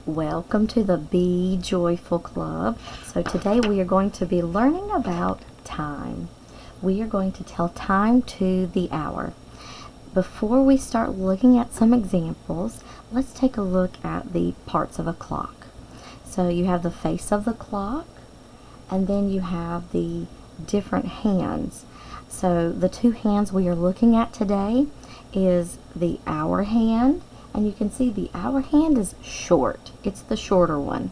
Welcome to the Be Joyful Club. So today we are going to be learning about time. We are going to tell time to the hour. Before we start looking at some examples, let's take a look at the parts of a clock. So you have the face of the clock, and then you have the different hands. So the two hands we are looking at today is the hour hand, and you can see the hour hand is short. It's the shorter one.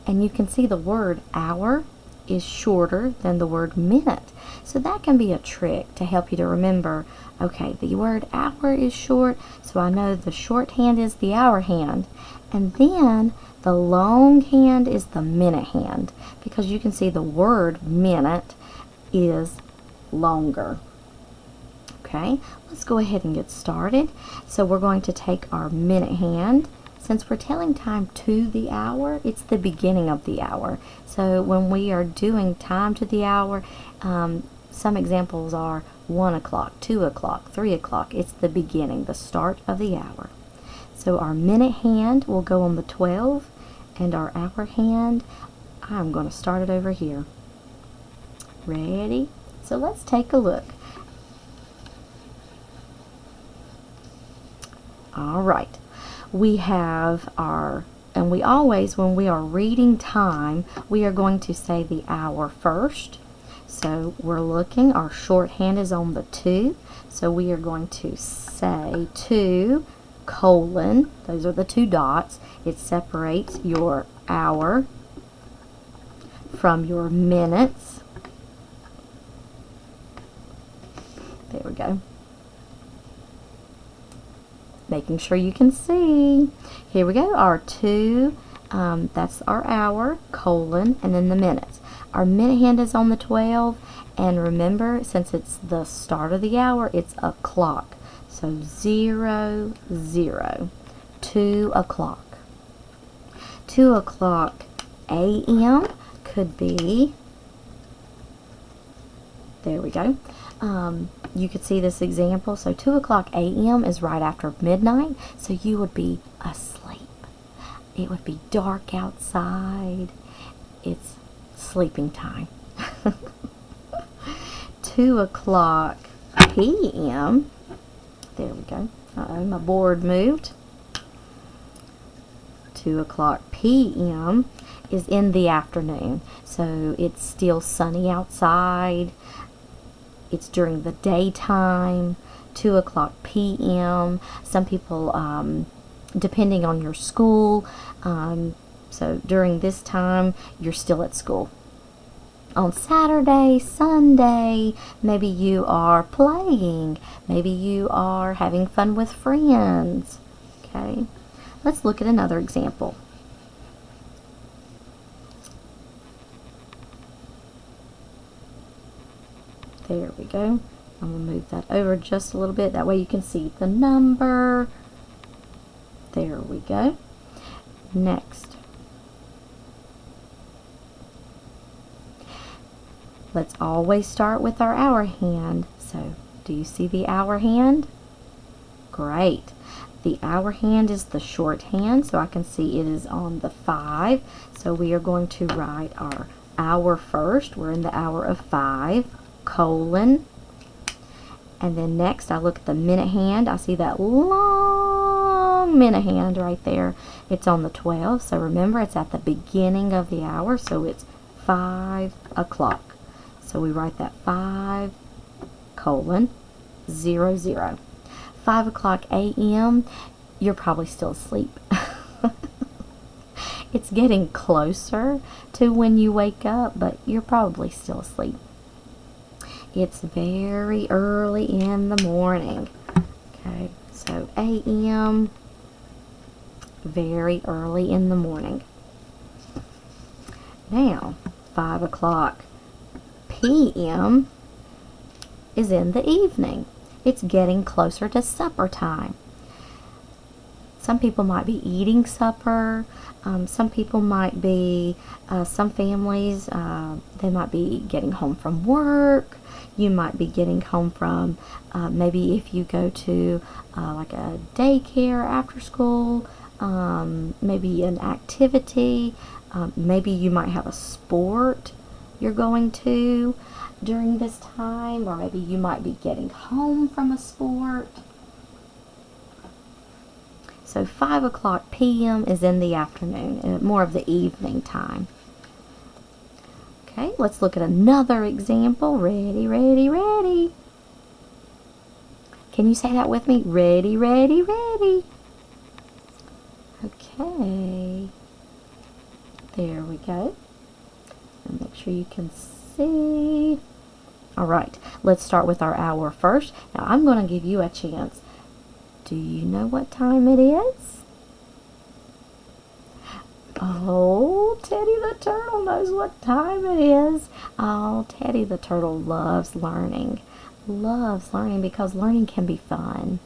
And you can see the word hour is shorter than the word minute. So that can be a trick to help you to remember, okay, the word hour is short, so I know the short hand is the hour hand. And then the long hand is the minute hand, because you can see the word minute is longer. Okay, let's go ahead and get started. So we're going to take our minute hand. Since we're telling time to the hour, it's the beginning of the hour. So when we are doing time to the hour, some examples are 1 o'clock, 2 o'clock, 3 o'clock. It's the beginning, the start of the hour. So our minute hand will go on the 12, and our hour hand, I'm going to start it over here. Ready? So let's take a look. All right, we have our, and we always, when we are reading time, we are going to say the hour first. So we're looking, our shorthand is on the 2, so we are going to say 2, colon, those are the 2 dots. It separates your hour from your minutes. There we go. Making sure you can see. Here we go, our 2, that's our hour, colon, and then the minutes. Our minute hand is on the 12, and remember, since it's the start of the hour, it's a clock. So 0, 0, 2 o'clock. 2 o'clock a.m. could be, there we go. You could see this example. So 2 o'clock a.m. is right after midnight, so you would be asleep. It would be dark outside. It's sleeping time. 2 o'clock p.m. There we go. Uh-oh, my board moved. 2 o'clock p.m. is in the afternoon, so it's still sunny outside. It's during the daytime. 2 o'clock p.m. Some people, depending on your school, so during this time, you're still at school. On Saturday, Sunday, maybe you are playing. Maybe you are having fun with friends. Okay, let's look at another example. There we go. I'm going to move that over just a little bit. That way you can see the number. There we go. Next, let's always start with our hour hand. So, do you see the hour hand? Great. The hour hand is the short hand, so I can see it is on the 5. So we are going to write our hour first. We're in the hour of 5. Colon, and then next I look at the minute hand. I see that long minute hand right there. It's on the 12, so remember it's at the beginning of the hour, so it's 5 o'clock. So we write that 5 colon 0 0. 5 o'clock a.m. You're probably still asleep. It's getting closer to when you wake up, but you're probably still asleep. It's very early in the morning. Okay, so a.m., very early in the morning. Now, 5 o'clock p.m. is in the evening. It's getting closer to supper time. Some people might be eating supper. Some people might be, some families, they might be getting home from work. You might be getting home from, maybe if you go to like a daycare after school, maybe an activity. Maybe you might have a sport you're going to during this time, or maybe you might be getting home from a sport. So 5 o'clock p.m. is in the afternoon, more of the evening time. Okay, let's look at another example. Ready, ready, ready. Can you say that with me? Ready, ready, ready. Okay. There we go. And make sure you can see. All right, let's start with our hour first. Now I'm going to give you a chance. Do you know what time it is? Oh, Teddy the Turtle knows what time it is. Oh, Teddy the Turtle loves learning. Loves learning because learning can be fun.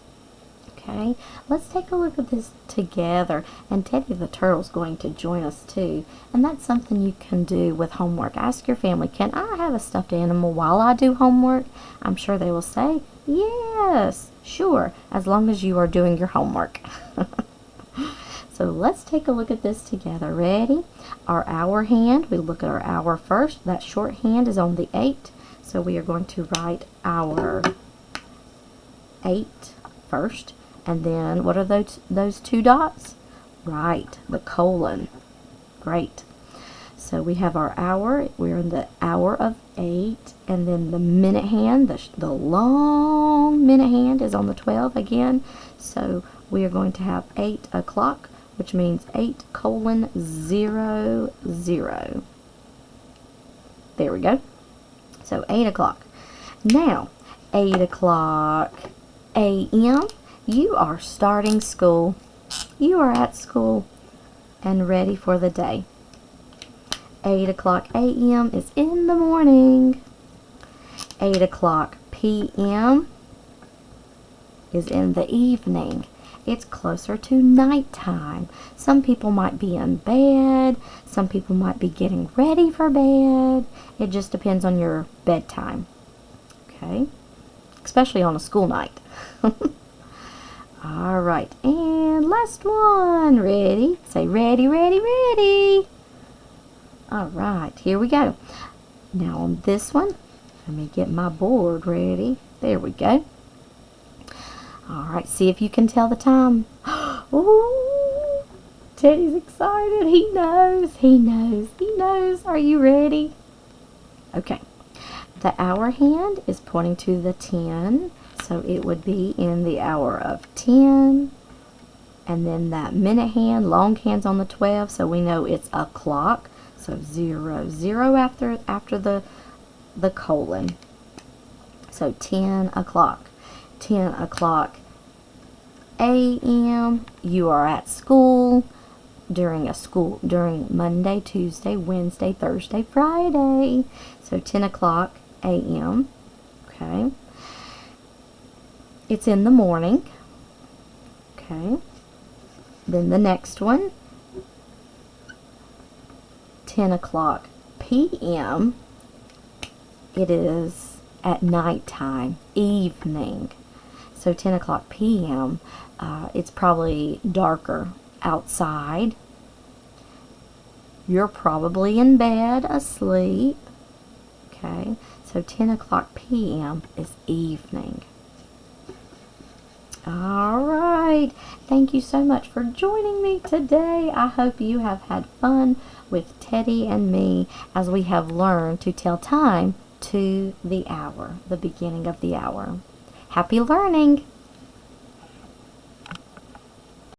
Okay, let's take a look at this together. And Teddy the Turtle's going to join us too. And that's something you can do with homework. Ask your family, can I have a stuffed animal while I do homework? I'm sure they will say, yes, sure, as long as you are doing your homework. So let's take a look at this together. Ready? Our hour hand, we look at our hour first. That short hand is on the 8. So we are going to write our 8 first. And then what are those 2 dots? Right, the colon. Great. So we have our hour. We're in the hour of 8. And then the minute hand, the long minute hand is on the 12 again. So we are going to have 8 o'clock, which means 8:00. There we go. So 8 o'clock. Now, 8 o'clock a.m., you are starting school. You are at school and ready for the day. 8 o'clock a.m. is in the morning. 8 o'clock p.m. is in the evening. It's closer to nighttime. Some people might be in bed. Some people might be getting ready for bed. It just depends on your bedtime. Okay? Especially on a school night. All right. And last one. Ready? Say ready, ready, ready. All right. Here we go. Now on this one, let me get my board ready. There we go. All right, see if you can tell the time. Oh, Teddy's excited. He knows, he knows, he knows. Are you ready? Okay. The hour hand is pointing to the 10, so it would be in the hour of 10. And then that minute hand, long hand's on the 12, so we know it's o'clock. So 0, 0 after the colon. So 10 o'clock. 10 o'clock a.m. You are at school during Monday, Tuesday, Wednesday, Thursday, Friday. So 10 o'clock a.m. Okay. It's in the morning. Okay. Then the next one, 10 o'clock p.m. It is at nighttime, evening. So 10 o'clock p.m. It's probably darker outside. You're probably in bed asleep. Okay, so 10 o'clock p.m. is evening. All right. Thank you so much for joining me today. I hope you have had fun with Teddy and me as we have learned to tell time to the hour, the beginning of the hour. Happy learning!